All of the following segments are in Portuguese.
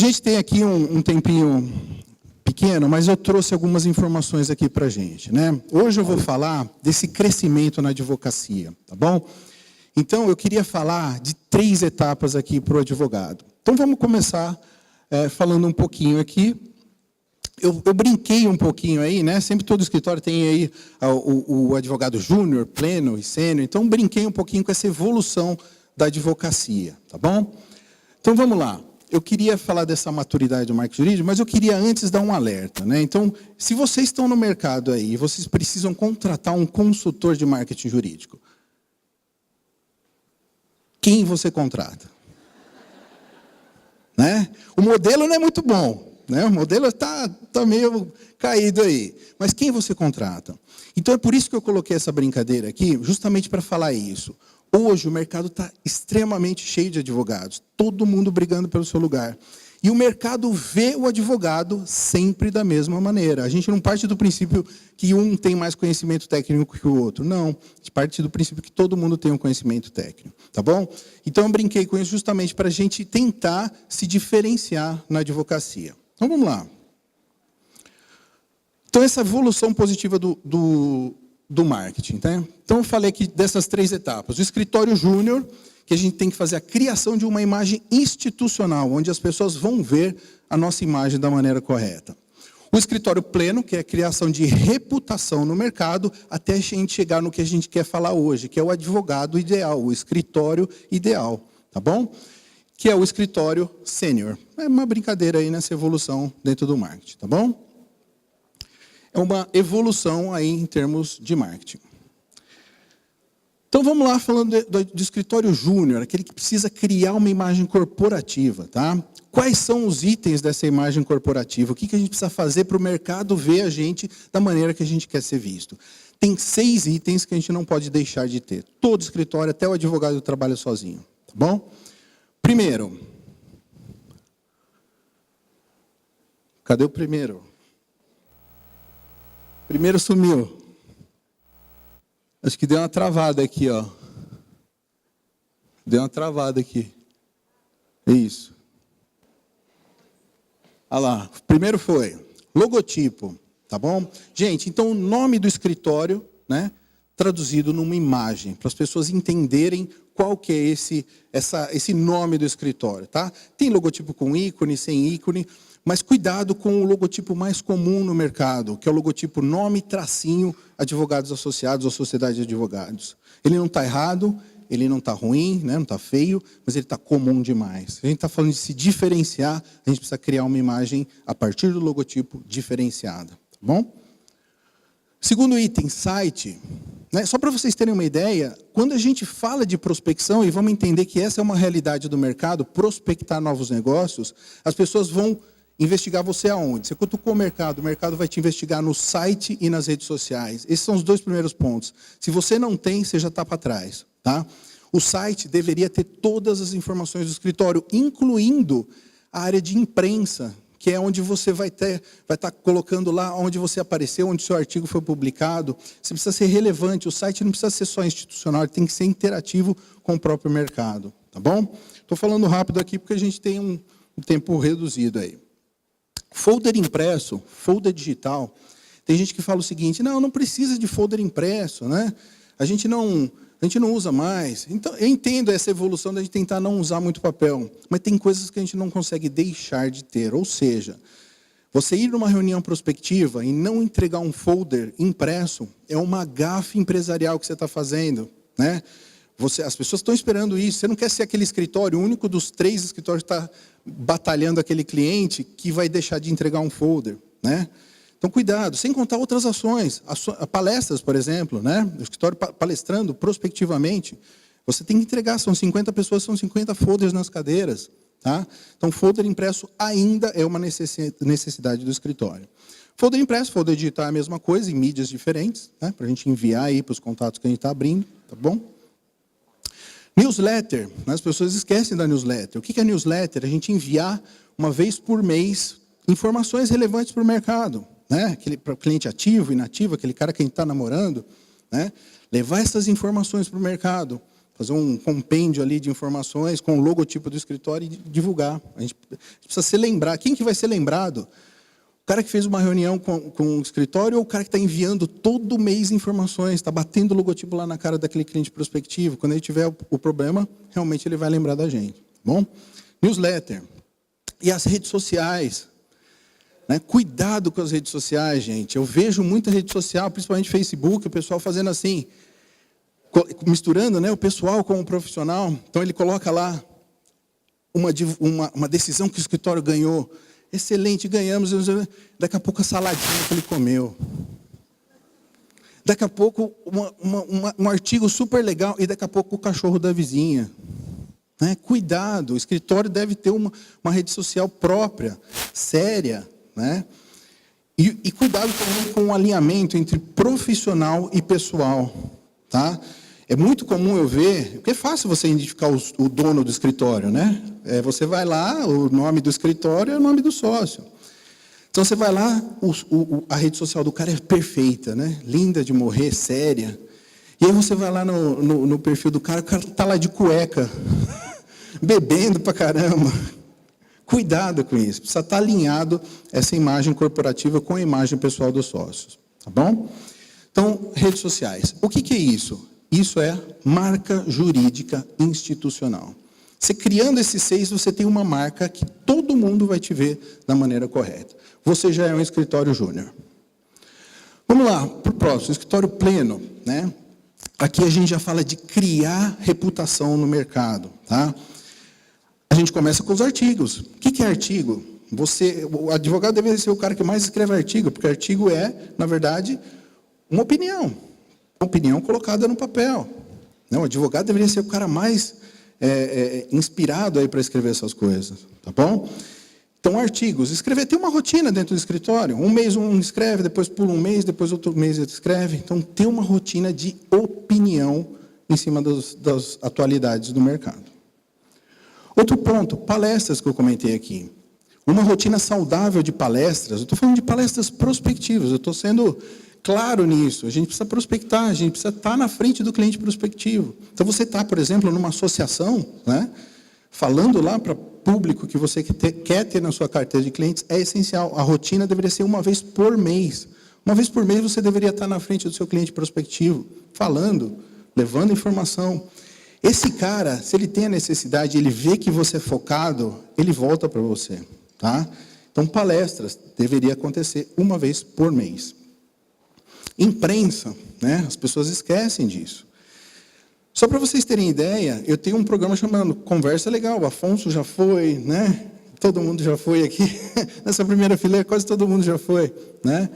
gente tem aqui um tempinho pequeno, mas eu trouxe algumas informações aqui para a gente, né? Hoje eu vou falar desse crescimento na advocacia, tá bom? Então, eu queria falar de 3 etapas aqui para o advogado. Então, vamos começar falando um pouquinho aqui. Eu brinquei um pouquinho aí, né? Sempre todo escritório tem aí o advogado júnior, pleno e sênior. Então, brinquei um pouquinho com essa evolução da advocacia, tá bom? Então, vamos lá. Eu queria falar dessa maturidade do marketing jurídico, mas eu queria antes dar um alerta, né? Então, se vocês estão no mercado aí e vocês precisam contratar um consultor de marketing jurídico, quem você contrata? Né? O modelo não é muito bom, né? O modelo está meio caído aí. Mas quem você contrata? Então, é por isso que eu coloquei essa brincadeira aqui, justamente para falar isso. Hoje, o mercado está extremamente cheio de advogados. Todo mundo brigando pelo seu lugar. E o mercado vê o advogado sempre da mesma maneira. A gente não parte do princípio que um tem mais conhecimento técnico que o outro. Não. A gente parte do princípio que todo mundo tem um conhecimento técnico. Tá bom? Então, eu brinquei com isso justamente para a gente tentar se diferenciar na advocacia. Então, vamos lá. Então, essa evolução positiva do marketing. Tá? Então, eu falei aqui dessas 3 etapas. O escritório júnior, que a gente tem que fazer a criação de uma imagem institucional, onde as pessoas vão ver a nossa imagem da maneira correta. O escritório pleno, que é a criação de reputação no mercado, até a gente chegar no que a gente quer falar hoje, que é o advogado ideal, o escritório ideal, tá bom? Que é o escritório sênior. É uma brincadeira aí nessa evolução dentro do marketing, tá bom? É uma evolução aí em termos de marketing. Então, vamos lá falando do escritório júnior, aquele que precisa criar uma imagem corporativa, tá? Quais são os itens dessa imagem corporativa? O que a gente precisa fazer para o mercado ver a gente da maneira que a gente quer ser visto? Tem 6 itens que a gente não pode deixar de ter. Todo escritório, até o advogado trabalha sozinho, tá bom? Primeiro. Cadê o primeiro? Primeiro sumiu. Acho que deu uma travada aqui, ó. Deu uma travada aqui. Isso. Olha lá. Primeiro foi logotipo, tá bom? Gente, então o nome do escritório, né, traduzido numa imagem, para as pessoas entenderem qual que é esse nome do escritório, tá? Tem logotipo com ícone, sem ícone, mas cuidado com o logotipo mais comum no mercado, que é o logotipo nome, tracinho, advogados associados ou sociedade de advogados. Ele não está errado, ele não está ruim, né? Não está feio, mas ele está comum demais. A gente está falando de se diferenciar, a gente precisa criar uma imagem a partir do logotipo diferenciada. Tá bom? Segundo item, site. Né? Só para vocês terem uma ideia, quando a gente fala de prospecção, e vamos entender que essa é uma realidade do mercado, prospectar novos negócios, as pessoas vão investigar você aonde? Você cutucou o mercado vai te investigar no site e nas redes sociais. Esses são os 2 primeiros pontos. Se você não tem, você já está para trás. Tá? O site deveria ter todas as informações do escritório, incluindo a área de imprensa, que é onde você vai estar colocando lá onde você apareceu, onde o seu artigo foi publicado. Você precisa ser relevante. O site não precisa ser só institucional, ele tem que ser interativo com o próprio mercado. Tá bom? Estou falando rápido aqui porque a gente tem um tempo reduzido aí. Folder impresso, folder digital. Tem gente que fala o seguinte, não precisa de folder impresso, né? A gente não usa mais. Então, eu entendo essa evolução da gente tentar não usar muito papel, mas tem coisas que a gente não consegue deixar de ter. Ou seja, você ir numa reunião prospectiva e não entregar um folder impresso é uma gafe empresarial que você está fazendo, né? As pessoas estão esperando isso. Você não quer ser aquele escritório, o único dos 3 escritórios que está batalhando aquele cliente que vai deixar de entregar um folder, né? Então, cuidado, sem contar outras ações. Palestras, por exemplo, né? O escritório palestrando prospectivamente, você tem que entregar, são 50 pessoas, são 50 folders nas cadeiras. Tá? Então, folder impresso ainda é uma necessidade do escritório. Folder impresso, folder digital é a mesma coisa, em mídias diferentes, né? Para a gente enviar aí para os contatos que a gente está abrindo, tá bom? Newsletter, né? As pessoas esquecem da newsletter. O que é newsletter? A gente enviar uma vez por mês informações relevantes para o mercado, né? Para o cliente ativo, inativo, aquele cara que a gente está namorando, né? Levar essas informações para o mercado. fazer um compêndio ali de informações com o logotipo do escritório e divulgar. A gente precisa se lembrar. Quem que vai ser lembrado? O cara que fez uma reunião com o escritório ou o cara que está enviando todo mês informações, está batendo o logotipo lá na cara daquele cliente prospectivo? Quando ele tiver o problema, realmente ele vai lembrar da gente. Bom? Newsletter. E as redes sociais. Né? Cuidado com as redes sociais, gente. Eu vejo muita rede social, principalmente Facebook, o pessoal fazendo assim, misturando, né, o pessoal com o profissional. Então ele coloca lá uma decisão que o escritório ganhou. Excelente, ganhamos. Daqui a pouco a saladinha que ele comeu. Daqui a pouco um artigo super legal e daqui a pouco o cachorro da vizinha. Né? Cuidado, o escritório deve ter uma rede social própria, séria. Né? E cuidado também com o alinhamento entre profissional e pessoal. Tá? É muito comum eu ver, porque é fácil você identificar o dono do escritório, né? Você vai lá, o nome do escritório é o nome do sócio. Então você vai lá, a rede social do cara é perfeita, né? Linda de morrer, séria. E aí você vai lá no perfil do cara, o cara está lá de cueca, bebendo pra caramba. Cuidado com isso, precisa estar alinhado essa imagem corporativa com a imagem pessoal dos sócios. Tá bom? Então, redes sociais. O que é isso? Isso é marca jurídica institucional. Você criando esses 6, você tem uma marca que todo mundo vai te ver da maneira correta. Você já é um escritório júnior. Vamos lá, para o próximo, escritório pleno. Né? Aqui a gente já fala de criar reputação no mercado. Tá? A gente começa com os artigos. O que é artigo? O advogado deveria ser o cara que mais escreve artigo, porque artigo é, na verdade, uma opinião. Uma opinião colocada no papel. Não, o advogado deveria ser o cara mais inspirado aí para escrever essas coisas. Tá bom? Então, artigos. Escrever tem uma rotina dentro do escritório. Um mês um escreve, depois pula um mês, depois outro mês ele escreve. Então, tem uma rotina de opinião em cima das atualidades do mercado. Outro ponto, palestras que eu comentei aqui. Uma rotina saudável de palestras. Eu estou falando de palestras prospectivas. Eu estou sendo claro nisso. A gente precisa prospectar, a gente precisa estar na frente do cliente prospectivo. Então, você está, por exemplo, numa associação, né, falando lá para o público que você quer ter na sua carteira de clientes, é essencial. A rotina deveria ser uma vez por mês. Uma vez por mês você deveria estar na frente do seu cliente prospectivo, falando, levando informação. Esse cara, se ele tem a necessidade, ele vê que você é focado, ele volta para você. Tá? Então, palestras deveria acontecer uma vez por mês. Imprensa, né? As pessoas esquecem disso. Só para vocês terem ideia, eu tenho um programa chamado Conversa Legal. O Afonso já foi, né? Todo mundo já foi aqui. Nessa primeira fileira, quase todo mundo já foi. Né?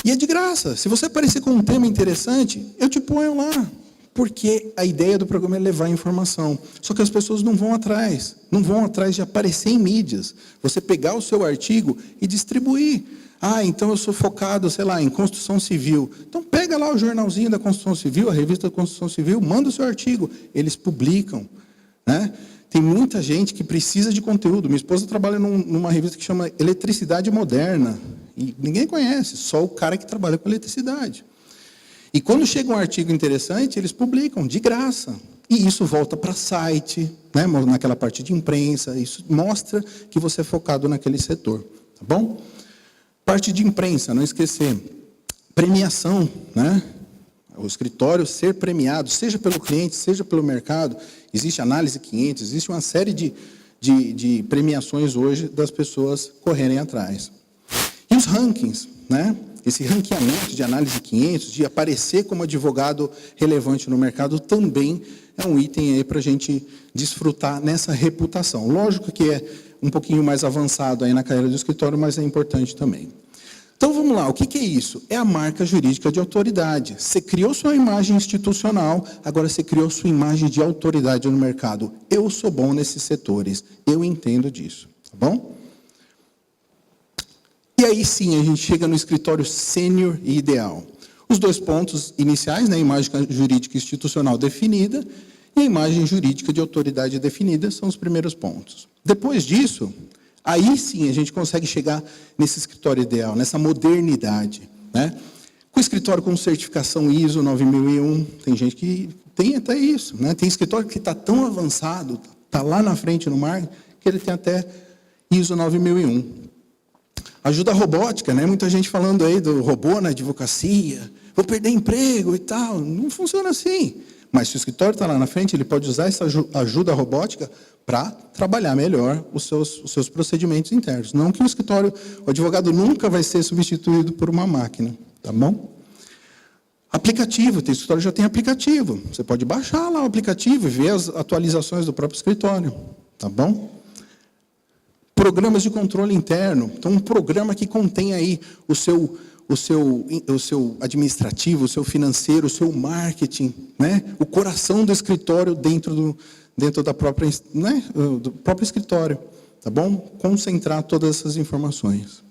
E é de graça. Se você aparecer com um tema interessante, eu te ponho lá. Porque a ideia do programa é levar informação. Só que as pessoas não vão atrás. Não vão atrás de aparecer em mídias. Você pegar o seu artigo e distribuir. Ah, então eu sou focado, sei lá, em construção civil. Então pega lá o jornalzinho da construção civil, a revista da construção civil, manda o seu artigo. Eles publicam. Né? Tem muita gente que precisa de conteúdo. Minha esposa trabalha numa revista que chama Eletricidade Moderna. E ninguém conhece, só o cara que trabalha com eletricidade. E quando chega um artigo interessante, eles publicam, de graça. E isso volta para site, né, naquela parte de imprensa. Isso mostra que você é focado naquele setor. Tá bom? Parte de imprensa, não esquecer. Premiação, né? O escritório ser premiado, seja pelo cliente, seja pelo mercado. Existe análise 500, existe uma série de premiações hoje das pessoas correrem atrás. E os rankings, né? Esse ranqueamento de análise 500, de aparecer como advogado relevante no mercado, também é um item aí para a gente desfrutar nessa reputação. Lógico que é um pouquinho mais avançado aí na carreira do escritório, mas é importante também. Então, vamos lá. O que é isso? É a marca jurídica de autoridade. Você criou sua imagem institucional, agora você criou sua imagem de autoridade no mercado. Eu sou bom nesses setores. Eu entendo disso. Tá bom? E aí sim, a gente chega no escritório sênior e ideal. Os 2 pontos iniciais, né, a imagem jurídica institucional definida e a imagem jurídica de autoridade definida, são os primeiros pontos. Depois disso, aí sim a gente consegue chegar nesse escritório ideal, nessa modernidade. Né? Com o escritório com certificação ISO 9001, tem gente que tem até isso, né? Tem escritório que está tão avançado, está lá na frente no marketing, que ele tem até ISO 9001. Ajuda robótica, né? Muita gente falando aí do robô na advocacia, vou perder emprego e tal. Não funciona assim. Mas se o escritório está lá na frente, ele pode usar essa ajuda robótica para trabalhar melhor os seus procedimentos internos. Não que o advogado nunca vai ser substituído por uma máquina, tá bom? Aplicativo, tem escritório que já tem aplicativo. Você pode baixar lá o aplicativo e ver as atualizações do próprio escritório, tá bom? Programas de controle interno. Então, um programa que contém aí o seu administrativo, o seu financeiro, o seu marketing, né? O coração do escritório dentro da própria, né? Do próprio escritório, tá bom? Concentrar todas essas informações.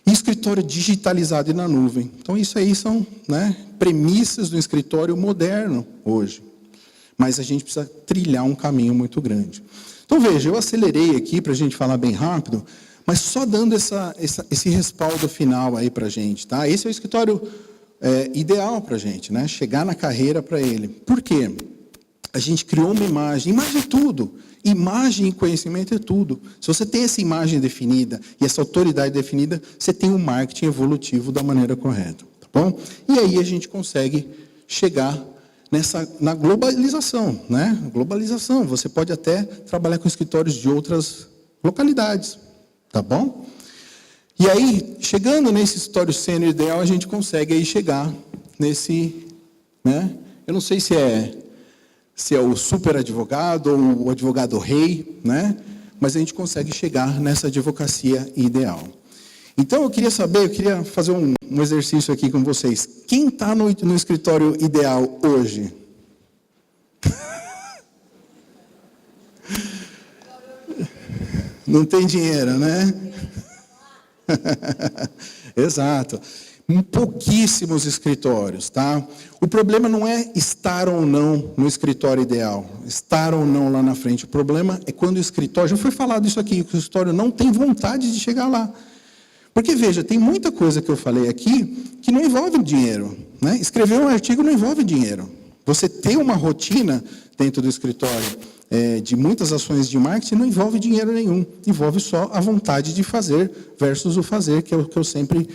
E escritório digitalizado e na nuvem. Então, isso aí são, né, premissas do escritório moderno hoje. Mas a gente precisa trilhar um caminho muito grande. Então, veja, eu acelerei aqui para a gente falar bem rápido, mas só dando esse respaldo final aí para a gente, tá? Esse é o escritório ideal para a gente, né? Chegar na carreira para ele. Por quê? A gente criou uma imagem é tudo. Imagem e conhecimento é tudo. Se você tem essa imagem definida e essa autoridade definida, você tem um marketing evolutivo da maneira correta, tá bom? E aí a gente consegue chegar na globalização, né? Globalização, você pode até trabalhar com escritórios de outras localidades, tá bom? E aí, chegando nesse escritório sênior ideal, a gente consegue aí chegar nesse, né? Eu não sei se é o super advogado ou o advogado rei, né? Mas a gente consegue chegar nessa advocacia ideal. Então, eu queria fazer um exercício aqui com vocês. Quem está no escritório ideal hoje? Não tem dinheiro, né? Exato. Pouquíssimos escritórios, tá? O problema não é estar ou não no escritório ideal, estar ou não lá na frente. O problema é quando o escritório, já foi falado isso aqui, que o escritório não tem vontade de chegar lá. Porque, veja, tem muita coisa que eu falei aqui que não envolve dinheiro, né? Escrever um artigo não envolve dinheiro. Você ter uma rotina dentro do escritório de muitas ações de marketing não envolve dinheiro nenhum. Envolve só a vontade de fazer versus o fazer, que é o que eu sempre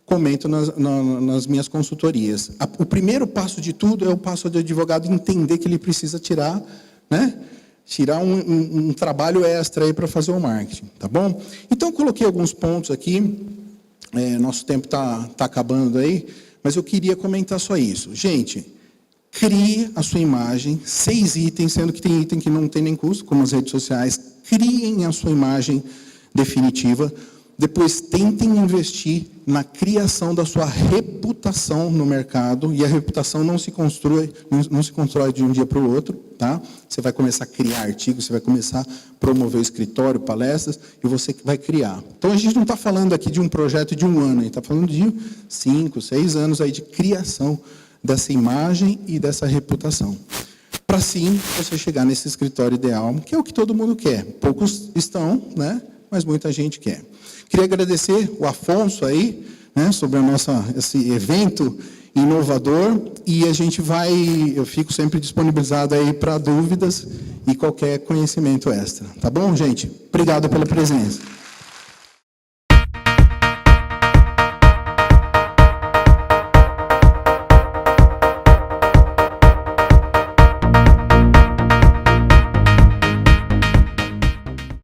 comento nas minhas consultorias. O primeiro passo de tudo é o passo do advogado entender que ele precisa tirar, né? Tirar um trabalho extra aí para fazer o marketing, tá bom? Então, eu coloquei alguns pontos aqui, nosso tempo está acabando aí, mas eu queria comentar só isso. Gente, crie a sua imagem, 6 itens, sendo que tem item que não tem nem custo, como as redes sociais, criem a sua imagem definitiva. Depois, tentem investir na criação da sua reputação no mercado, e a reputação não se constrói de um dia para o outro, tá? Você vai começar a criar artigos, você vai começar a promover o escritório, palestras, e você vai criar. Então, a gente não está falando aqui de um projeto de 1 ano, a gente está falando de 5, 6 anos aí de criação dessa imagem e dessa reputação. Para sim, você chegar nesse escritório ideal, que é o que todo mundo quer. Poucos estão, né? Mas muita gente quer. Queria agradecer o Afonso aí, né, sobre esse evento inovador, e eu fico sempre disponibilizado aí para dúvidas e qualquer conhecimento extra. Tá bom, gente? Obrigado pela presença.